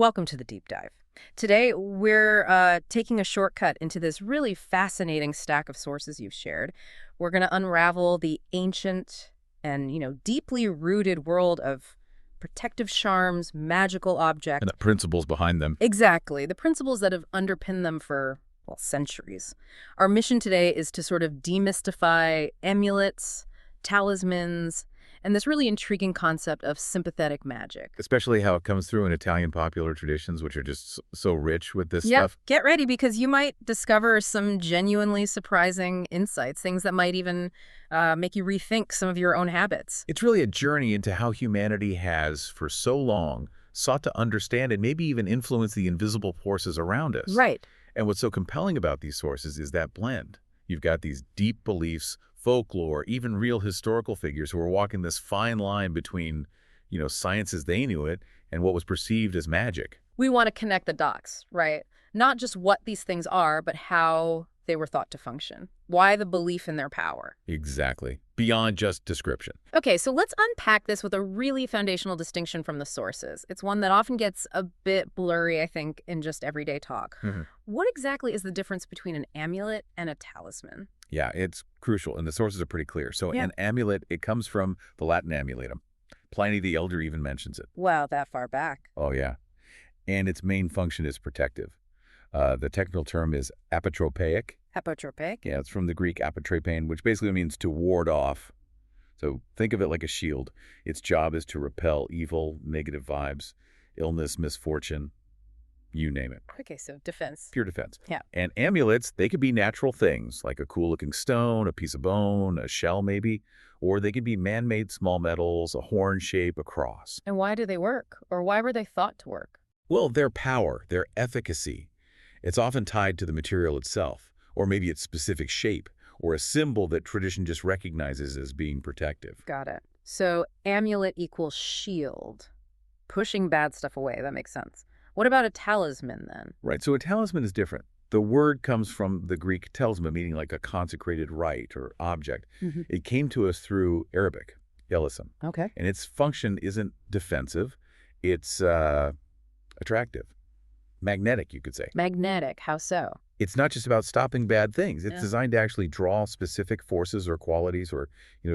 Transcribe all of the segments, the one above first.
Welcome to the deep dive. Today, we're taking a shortcut into this really fascinating stack of sources you've shared. We're going to unravel the ancient and, deeply rooted world of protective charms, magical And objects. the principles behind them. Exactly, the principles that have underpinned them for, well, centuries. Our mission today is to sort of demystify amulets, talismans, and this really intriguing concept of sympathetic magic. Especially how it comes through in Italian popular traditions, which are just so rich with this Yep. stuff. Get ready because you might discover some genuinely surprising insights, things that might even make you rethink some of your own habits. It's really a journey into how humanity has, for so long, sought to understand and maybe even influence the invisible forces around us. Right. And what's so compelling about these sources is that blend. You've got these deep beliefs, folklore, even real historical figures who are walking this fine line between, science as they knew it and what was perceived as magic. We want to connect the dots, right? Not just what these things are, but how they were thought to function. Why the belief in their power. Exactly. Beyond just description. Okay, so let's unpack this with a really foundational distinction from the sources. It's one that often gets a bit blurry, I think, in just everyday talk. What exactly is the difference between an amulet and a talisman? Yeah, it's crucial, and the sources are pretty clear. So Yeah. an amulet, it comes from the Latin amuletum. Pliny the Elder even mentions it. Wow, that far back. Oh, yeah. And its main function is protective. The technical term is apotropaic. Apotropic? Yeah, it's from the Greek apotropein, which basically means to ward off. So think of it like a shield. Its job is to repel evil, negative vibes, illness, misfortune, you name it. Okay, so defense. Pure defense. Yeah. And amulets, they could be natural things, like a cool-looking stone, a piece of bone, a shell maybe, or they could be man-made small metals, a horn shape, a cross. And why do they work? Or why were they thought to work? Well, their power, their efficacy, it's often tied to the material itself, or maybe its specific shape, or a symbol that tradition just recognizes as being protective. Got it. So amulet equals shield. Pushing bad stuff away. That makes sense. What about a talisman then? Right, so a talisman is different. The word comes from the Greek talisman, meaning like a consecrated rite or object. It came to us through Arabic, yalism, Okay. and its function isn't defensive, it's attractive, magnetic, you could say. Magnetic. How so? It's not just about stopping bad things. It's Yeah. designed to actually draw specific forces or qualities or,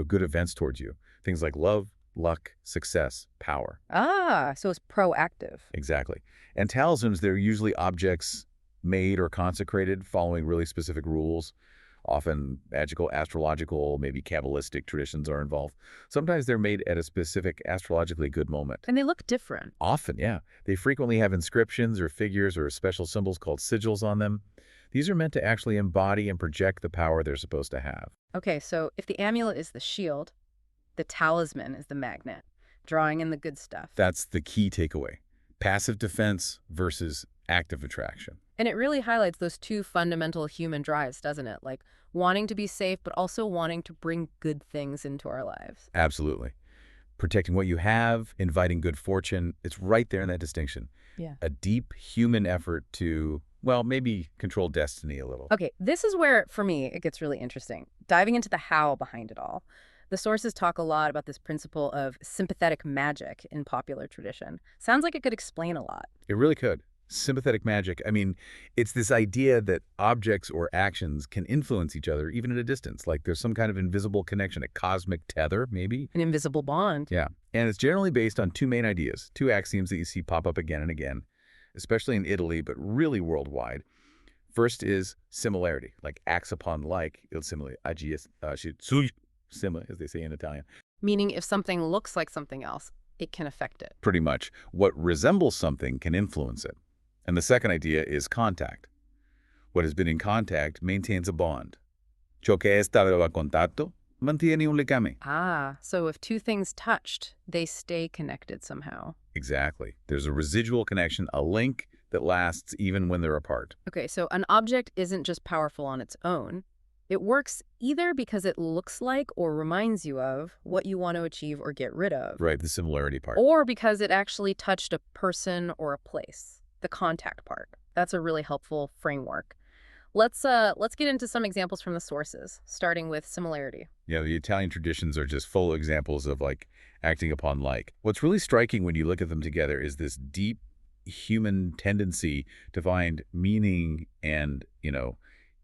good events towards you. Things like love, luck, success, power. Ah, so it's proactive. Exactly. And talismans, they're usually objects made or consecrated following really specific rules. Often magical, astrological, maybe Kabbalistic traditions are involved. Sometimes they're made at a specific astrologically good moment. And they look different. Often, yeah. They frequently have inscriptions or figures or special symbols called sigils on them. These are meant to actually embody and project the power they're supposed to have. Okay, so if the amulet is the shield, the talisman is the magnet, drawing in the good stuff. That's the key takeaway. Passive defense versus active attraction. And it really highlights those two fundamental human drives, doesn't it? Like wanting to be safe, but also wanting to bring good things into our lives. Absolutely. Protecting what you have, inviting good fortune, it's right there in that distinction. Yeah. A deep human effort to, well, maybe control destiny a little. Okay, this is where, for me, it gets really interesting. Diving into the how behind it all. The sources talk a lot about this principle of sympathetic magic in popular tradition. Sounds like it could explain a lot. It really could. Sympathetic magic, I mean, it's this idea that objects or actions can influence each other even at a distance. Like there's some kind of invisible connection, a cosmic tether, maybe. An invisible bond. Yeah. And it's generally based on two main ideas, two axioms that you see pop up again and again, especially in Italy, but really worldwide. First is similarity, like acts upon like, il simile, agies, sui simile, as they say in Italian. Meaning if something looks like something else, it can affect it. Pretty much. What resembles something can influence it. And the second idea is contact. What has been in contact maintains a bond. Ciò che è stato a contatto mantiene un legame. Ah, so if two things touched, they stay connected somehow. Exactly. There's a residual connection, a link that lasts even when they're apart. Okay, so an object isn't just powerful on its own. It works either because it looks like or reminds you of what you want to achieve or get rid of, Right, the similarity part. or because it actually touched a person or a place, the contact part. That's a really helpful framework. Let's get into some examples from the sources, starting with similarity. Yeah, the Italian traditions are just full examples of like acting upon like. What's really striking when you look at them together is this deep human tendency to find meaning and,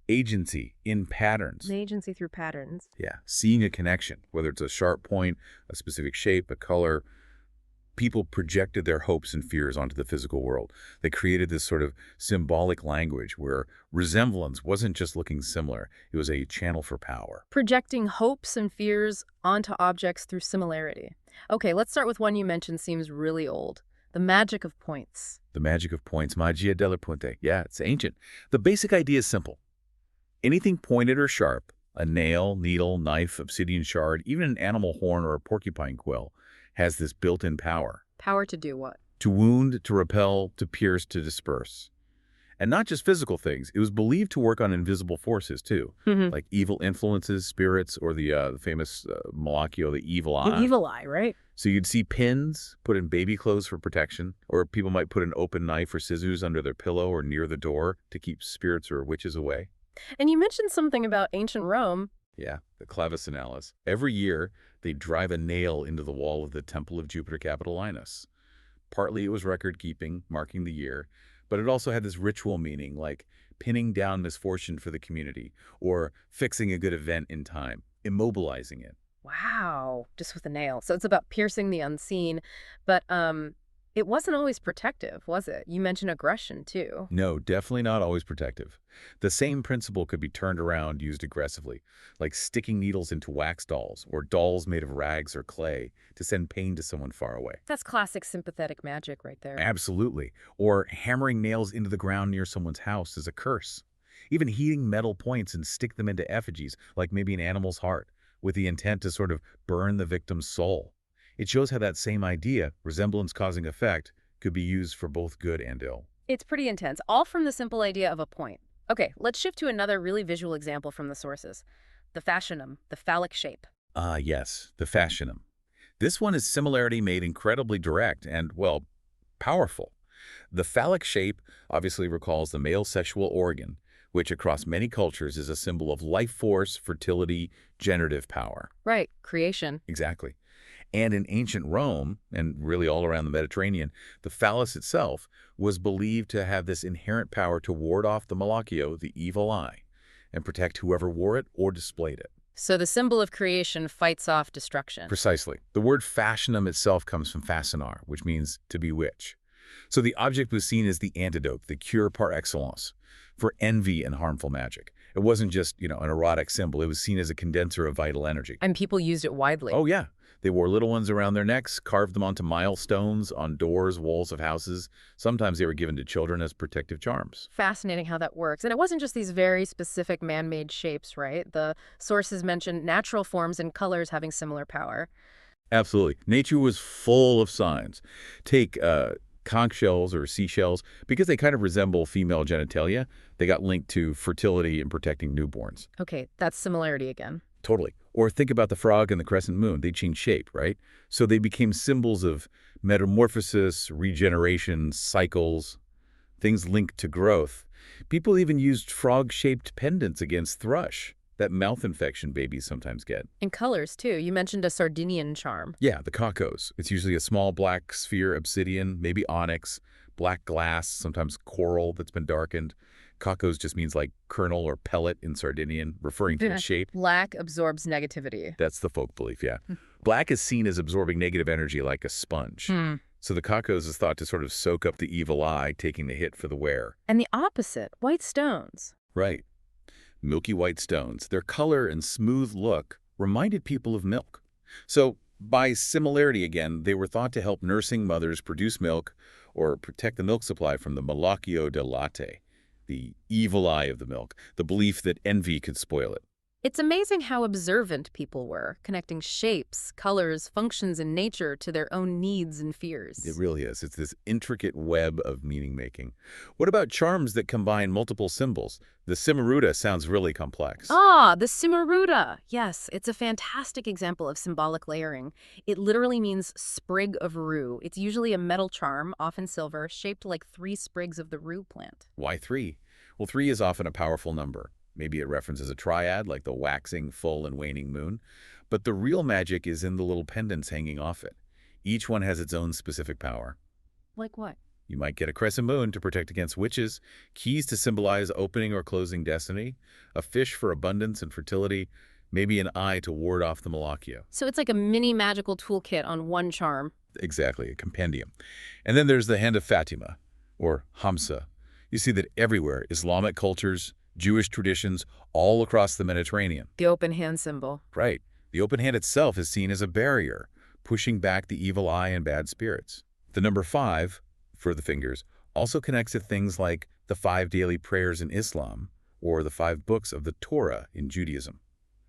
agency in The patterns. agency through patterns. Yeah, seeing a connection, whether it's a sharp point, a specific shape, a color. People projected their hopes and fears onto the physical world. They created this sort of symbolic language where resemblance wasn't just looking similar, it was a channel for power. Projecting hopes and fears onto objects through similarity. Okay, let's start with one you mentioned seems really old. The magic of points. The magic of points, magia della punte. Yeah, it's ancient. The basic idea is simple. Anything pointed or sharp, a nail, needle, knife, obsidian shard, even an animal horn or a porcupine quill, has this built-in power. Power to do what? To wound, to repel, to pierce, to disperse. And not just physical things. It was believed to work on invisible forces, too, The like evil influences, spirits, or the famous Malachio, the evil eye. evil eye, right? So you'd see pins put in baby clothes for protection, or people might put an open knife or scissors under their pillow or near the door to keep spirits or witches away. And you mentioned something about ancient Rome. Yeah, the clavicinalis. Every year, they drive a nail into the wall of the Temple of Jupiter Capitolinus. Partly it was record-keeping, marking the year, but it also had this ritual meaning, like pinning down misfortune for the community, or fixing a good event in time, immobilizing it. Wow, just with a nail. So it's about piercing the unseen, but it wasn't always protective, was it? You mentioned aggression too. No, definitely not always protective. The same principle could be turned around used aggressively, like sticking needles into wax dolls, or dolls made of rags or clay to send pain to someone far away. That's classic sympathetic magic right there. Absolutely. Or hammering nails into the ground near someone's house is a curse. Even heating metal points and stick them into effigies, like maybe an animal's heart, with the intent to sort of burn the victim's soul. It shows how that same idea, resemblance causing effect, could be used for both good and ill. It's pretty intense, all from the simple idea of a point. Okay, let's shift to another really visual example from the sources. The fascinum, the phallic shape. Ah, yes, the fascinum. This one is similarity made incredibly direct and, well, powerful. The phallic shape obviously recalls the male sexual organ, which across many cultures is a symbol of life force, fertility, generative power. Right, creation. Exactly. And in ancient Rome, and really all around the Mediterranean, the phallus itself was believed to have this inherent power to ward off the Malachio, the evil eye, and protect whoever wore it or displayed it. So the symbol of creation fights off destruction. Precisely. The word fascinum itself comes from fascinar, which means to bewitch. So the object was seen as the antidote, the cure par excellence, for envy and harmful magic. It wasn't just, an erotic symbol. It was seen as a condenser of vital energy. And people used it widely. Oh, yeah. They wore little ones around their necks, carved them onto milestones, on doors, walls of houses. Sometimes they were given to children as protective charms. Fascinating how that works. And it wasn't just these very specific man-made shapes, right? The sources mentioned natural forms and colors having similar power. Absolutely. Nature was full of signs. Take conch shells or seashells. Because they kind of resemble female genitalia, they got linked to fertility and protecting newborns. Okay, that's similarity again. Totally. Or think about the frog and the crescent moon. They changed shape, right? So they became symbols of metamorphosis, regeneration, cycles, things linked to growth. People even used frog-shaped pendants against thrush, that mouth infection babies sometimes get. And colors, too. You mentioned a Sardinian charm. Yeah, the kakos. It's usually a small black sphere obsidian, maybe onyx, black glass, sometimes coral that's been darkened. Kakos just means like kernel or pellet in Sardinian, referring to its shape. Black absorbs negativity. That's the folk belief, yeah. Black is seen as absorbing negative energy like a sponge. So the kakos is thought to sort of soak up the evil eye, taking the hit for the wearer. And the opposite, white stones. Right. Milky white stones. Their color and smooth look reminded people of milk. So by similarity again, they were thought to help nursing mothers produce milk or protect the milk supply from the Malachio del latte, the evil eye of the milk, the belief that envy could spoil it. It's amazing how observant people were, connecting shapes, colors, functions in nature to their own needs and fears. It really is. It's this intricate web of meaning-making. What about charms that combine multiple symbols? The cimaruta sounds really complex. Ah, the cimaruta. Yes, it's a fantastic example of symbolic layering. It literally means sprig of rue. It's usually a metal charm, often silver, shaped like 3 sprigs of the rue plant. Why 3? Well, 3 is often a powerful number. Maybe it references a triad, like the waxing, full, and waning moon. But the real magic is in the little pendants hanging off it. Each one has its own specific power. Like what? You might get a crescent moon to protect against witches, keys to symbolize opening or closing destiny, a fish for abundance and fertility, maybe an eye to ward off the Malakio. So it's like a mini magical toolkit on one charm. Exactly, a compendium. And then there's the Hand of Fatima, or Hamsa. You see that everywhere, Islamic cultures, Jewish traditions, all across the Mediterranean. The open hand symbol. Right. The open hand itself is seen as a barrier, pushing back the evil eye and bad spirits. The number 5, for the fingers, also connects to things like the 5 daily prayers in Islam or the 5 books of the Torah in Judaism.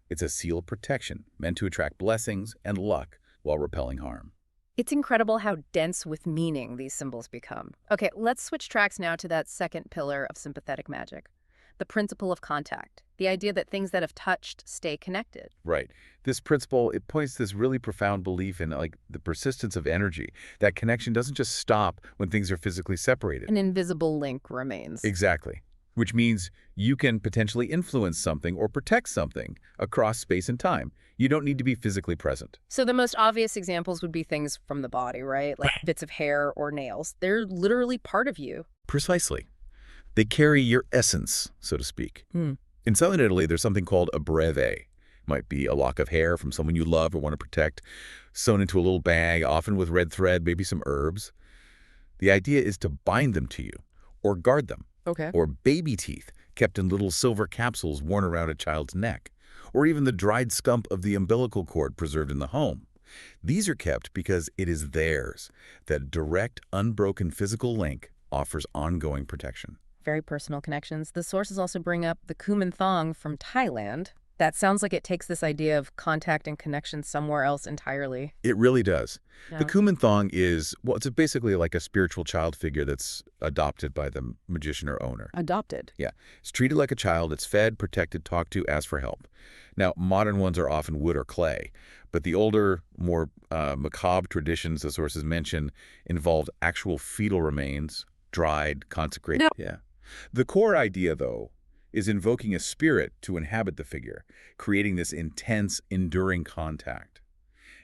It's a seal of protection meant to attract blessings and luck while repelling harm. It's incredible how dense with meaning these symbols become. Okay, let's switch tracks now to that second pillar of sympathetic magic. The principle of contact, the idea that things that have touched stay connected. Right. This principle, it points to this really profound belief in the persistence of energy. That connection doesn't just stop when things are physically separated. An invisible link remains. Exactly. Which means you can potentially influence something or protect something across space and time. You don't need to be physically present. So the most obvious examples would be things from the body, right? Like bits of hair or nails. They're literally part of you. Precisely. They carry your essence, so to speak. In southern Italy, there's something called a breve. It might be a lock of hair from someone you love or want to protect, sewn into a little bag, often with red thread, maybe some herbs. The idea is to bind them to you or guard them. Okay. Or baby teeth kept in little silver capsules worn around a child's neck, or even the dried scump of the umbilical cord preserved in the home. These are kept because it is theirs. That direct, unbroken physical link offers ongoing protection. Very personal connections. The sources also bring up the Kuman thong from Thailand. That sounds like it takes this idea of contact and connection somewhere else entirely. It really does. Yeah. The Kuman thong is, well, it's basically like a spiritual child figure that's adopted by the magician or owner. Adopted. Yeah. It's treated like a child. It's fed, protected, talked to, asked for help. Now, modern ones are often wood or clay, but the older, more macabre traditions the sources mention involved actual fetal remains, dried, consecrated. No. Yeah. The core idea, though, is invoking a spirit to inhabit the figure, creating this intense, enduring contact.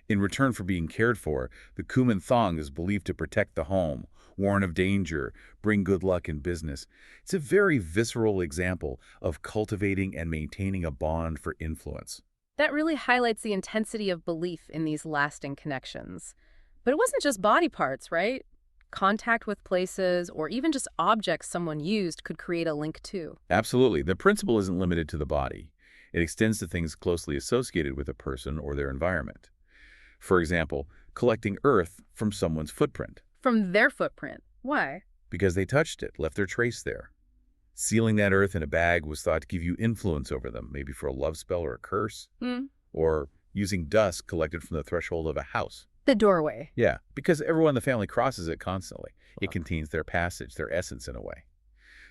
In return for being cared for, the Kuman thong is believed to protect the home, warn of danger, bring good luck in business. It's a very visceral example of cultivating and maintaining a bond for influence. That really highlights the intensity of belief in these lasting connections. But it wasn't just body parts, right? Contact with places or even just objects someone used could create a link too. Absolutely. The principle isn't limited to the body. It extends to things closely associated with a person or their environment. For example, collecting earth from someone's footprint. From their footprint. Why? Because they touched it, left their trace there. Sealing that earth in a bag was thought to give you influence over them, maybe for a love spell or a curse. Or using dust collected from the threshold of a house. The doorway. Yeah, because everyone in the family crosses it constantly. It contains their passage, their essence in a way.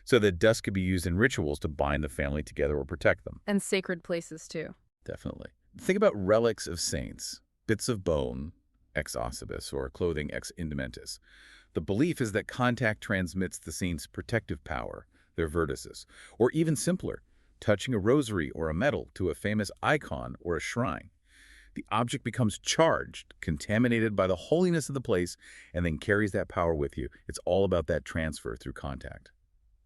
So that dust could be used in rituals to bind the family together or protect them. And sacred places too. Definitely. Think about relics of saints, bits of bone, ex ossibus, or clothing ex indumentis. The belief is that contact transmits the saint's protective power, their vertices, or even simpler, touching a rosary or a medal to a famous icon or a shrine. The object becomes charged, contaminated by the holiness of the place, and then carries that power with you. It's all about that transfer through contact.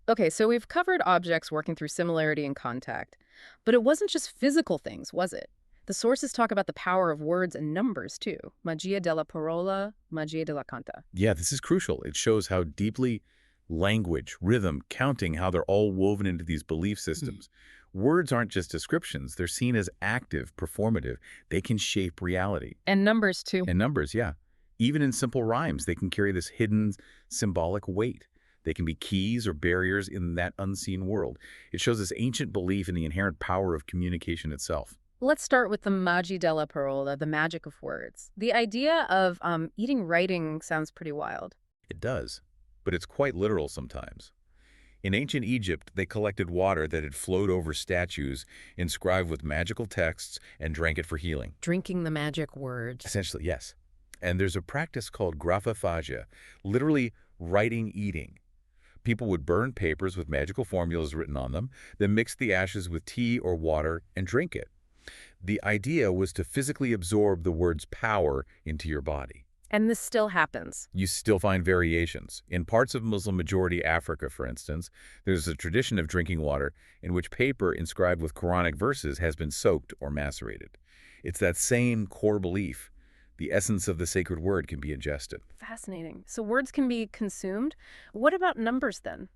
Okay, so we've covered objects working through similarity and contact. But it wasn't just physical things, was it? The sources talk about the power of words and numbers, too. Magia della parola, magia della canta. Yeah, this is crucial. It shows how deeply language, rhythm, counting, how they're all woven into these belief systems. Words aren't just descriptions. They're seen as active, performative. They can shape reality. And numbers, too. And numbers, yeah. Even in simple rhymes, they can carry this hidden symbolic weight. They can be keys or barriers in that unseen world. It shows this ancient belief in the inherent power of communication itself. Let's start with the magia della parola, the magic of words. The idea of eating writing sounds pretty wild. It does, but it's quite literal sometimes. In ancient Egypt, they collected water that had flowed over statues, inscribed with magical texts, and drank it for healing. Drinking the magic words. Essentially, yes. And there's a practice called graphophagia, literally writing, eating. People would burn papers with magical formulas written on them, then mix the ashes with tea or water and drink it. The idea was to physically absorb the word's power into your body. And this still happens. You still find variations. In parts of Muslim-majority Africa, for instance, there's a tradition of drinking water in which paper inscribed with Quranic verses has been soaked or macerated. It's that same core belief. The essence of the sacred word can be ingested. Fascinating. So words can be consumed. What about numbers then?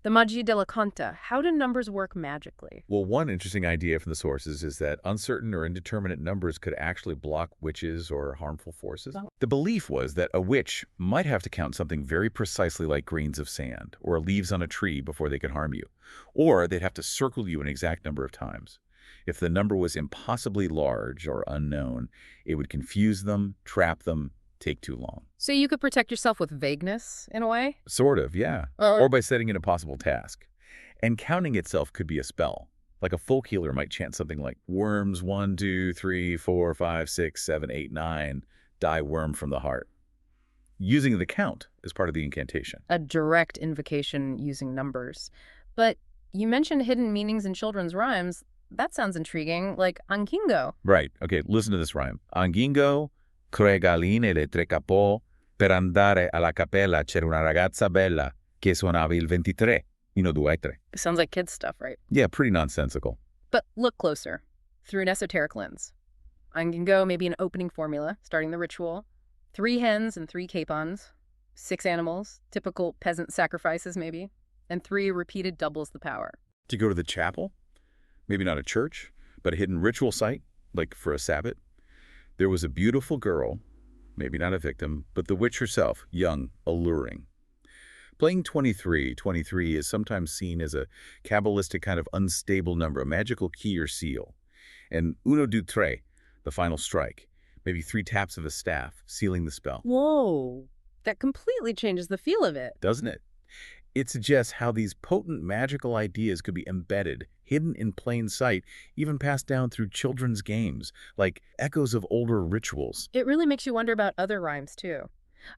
The magia della conta. How do numbers work magically? Well, one interesting idea from the sources is that uncertain or indeterminate numbers could actually block witches or harmful forces. Oh. The belief was that a witch might have to count something very precisely like grains of sand or leaves on a tree before they could harm you, or they'd have to circle you an exact number of times. If the number was impossibly large or unknown, it would confuse them, trap them, take too long. So you could protect yourself with vagueness, in a way? Sort of, yeah. Or by setting an impossible task. And counting itself could be a spell. Like a folk healer might chant something like, worms 1, 2, 3, 4, 5, 6, 7, 8, 9, die worm from the heart. Using the count as part of the incantation. A direct invocation using numbers. But you mentioned hidden meanings in children's rhymes. That sounds intriguing, like ankingo. Right. Okay, listen to this rhyme. Angingo, tre galline le tre capò, per andare alla cappella c'era una ragazza bella che suonava il 23. You know, 23. It sounds like kids' stuff, right? Yeah, pretty nonsensical. But look closer, through an esoteric lens. Angingo may be an opening formula, starting the ritual. 3 hens and 3 capons. 6 animals, typical peasant sacrifices maybe. And 3 repeated doubles the power. To go to the chapel? Maybe not a church, but a hidden ritual site, like for a Sabbath. There was a beautiful girl, maybe not a victim, but the witch herself, young, alluring. Playing 23 is sometimes seen as a Kabbalistic kind of unstable number, a magical key or seal. And uno, deux, tres, the final strike, maybe 3 taps of a staff, sealing the spell. Whoa, that completely changes the feel of it. Doesn't it? It suggests how these potent magical ideas could be embedded, hidden in plain sight, even passed down through children's games, like echoes of older rituals. It really makes you wonder about other rhymes, too.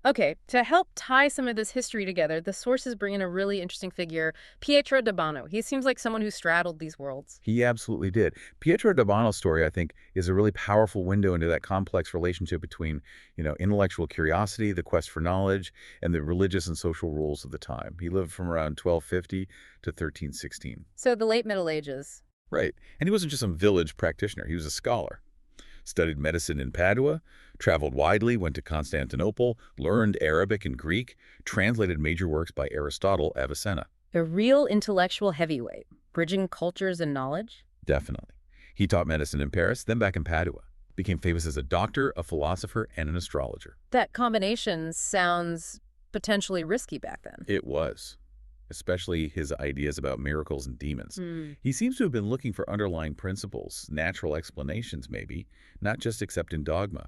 Okay, to help tie some of this history together, the sources bring in a really interesting figure, Pietro da Bano. He seems like someone who straddled these worlds. He absolutely did. Pietro da Bano's story, I think, is a really powerful window into that complex relationship between, intellectual curiosity, the quest for knowledge, and the religious and social rules of the time. He lived from around 1250 to 1316. So the late Middle Ages. Right. And he wasn't just some village practitioner. He was a scholar. Studied medicine in Padua, traveled widely, went to Constantinople, learned Arabic and Greek, translated major works by Aristotle, Avicenna. A real intellectual heavyweight, bridging cultures and knowledge? Definitely. He taught medicine in Paris, then back in Padua. Became famous as a doctor, a philosopher, and an astrologer. That combination sounds potentially risky back then. It was. Especially his ideas about miracles and demons. He seems to have been looking for underlying principles, natural explanations maybe, not just accepting dogma.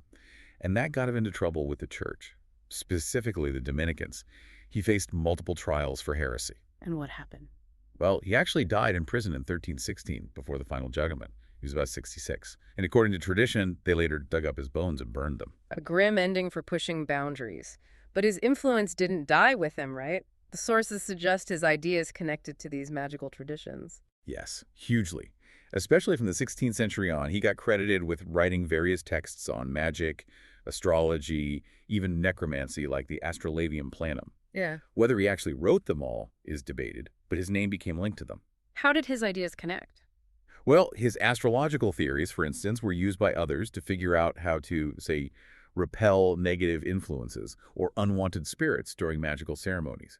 And that got him into trouble with the church, specifically the Dominicans. He faced multiple trials for heresy. And what happened? Well, he actually died in prison in 1316 before the final judgment. He was about 66. And according to tradition, they later dug up his bones and burned them. A grim ending for pushing boundaries. But his influence didn't die with him, right? The sources suggest his ideas connected to these magical traditions. Yes, hugely. Especially from the 16th century on, he got credited with writing various texts on magic, astrology, even necromancy like the Astrolabium Planum. Yeah. Whether he actually wrote them all is debated, but his name became linked to them. How did his ideas connect? Well, his astrological theories, for instance, were used by others to figure out how to, say, repel negative influences or unwanted spirits during magical ceremonies.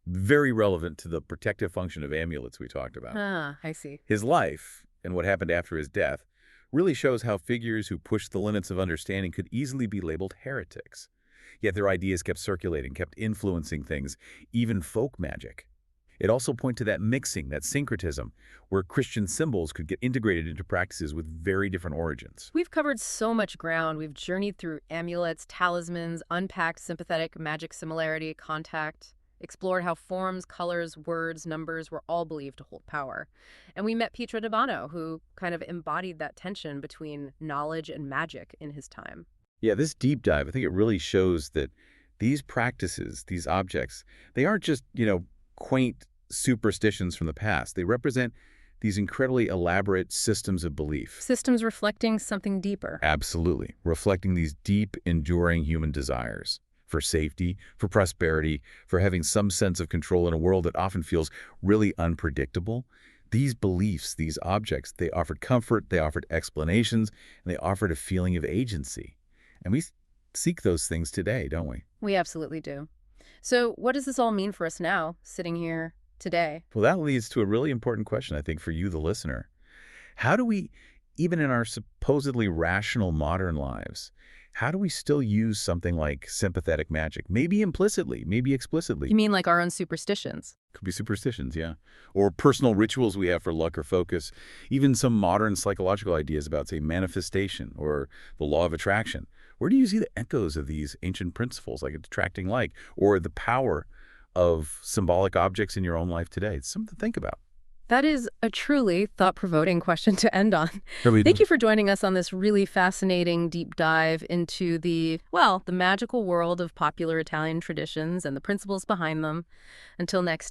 Very relevant to the protective function of amulets we talked about. Ah, I see. His life, and what happened after his death, really shows how figures who pushed the limits of understanding could easily be labeled heretics. Yet their ideas kept circulating, kept influencing things, even folk magic. It also points to that mixing, that syncretism, where Christian symbols could get integrated into practices with very different origins. We've covered so much ground. We've journeyed through amulets, talismans, unpacked sympathetic, magic similarity, contact, explored how forms, colors, words, numbers were all believed to hold power. And we met Pietro da Bano, who kind of embodied that tension between knowledge and magic in his time. Yeah, this deep dive, I think it really shows that these practices, these objects, they aren't just, quaint superstitions from the past. They represent these incredibly elaborate systems of belief. Systems reflecting something deeper. Absolutely. Reflecting these deep, enduring human desires for safety, for prosperity, for having some sense of control in a world that often feels really unpredictable. These beliefs, these objects, they offered comfort, they offered explanations, and they offered a feeling of agency. And we seek those things today, don't we? We absolutely do. So what does this all mean for us now, sitting here today? Well, that leads to a really important question, I think, for you, the listener. How do we, even in our supposedly rational modern lives, how do we still use something like sympathetic magic? Maybe implicitly, maybe explicitly. You mean like our own superstitions? Could be superstitions, yeah. Or personal rituals we have for luck or focus. Even some modern psychological ideas about, say, manifestation or the law of attraction. Where do you see the echoes of these ancient principles, like attracting like, or the power of symbolic objects in your own life today? It's something to think about. That is a truly thought-provoking question to end on. Really Thank you for joining us on this really fascinating deep dive into the magical world of popular Italian traditions and the principles behind them. Until next time.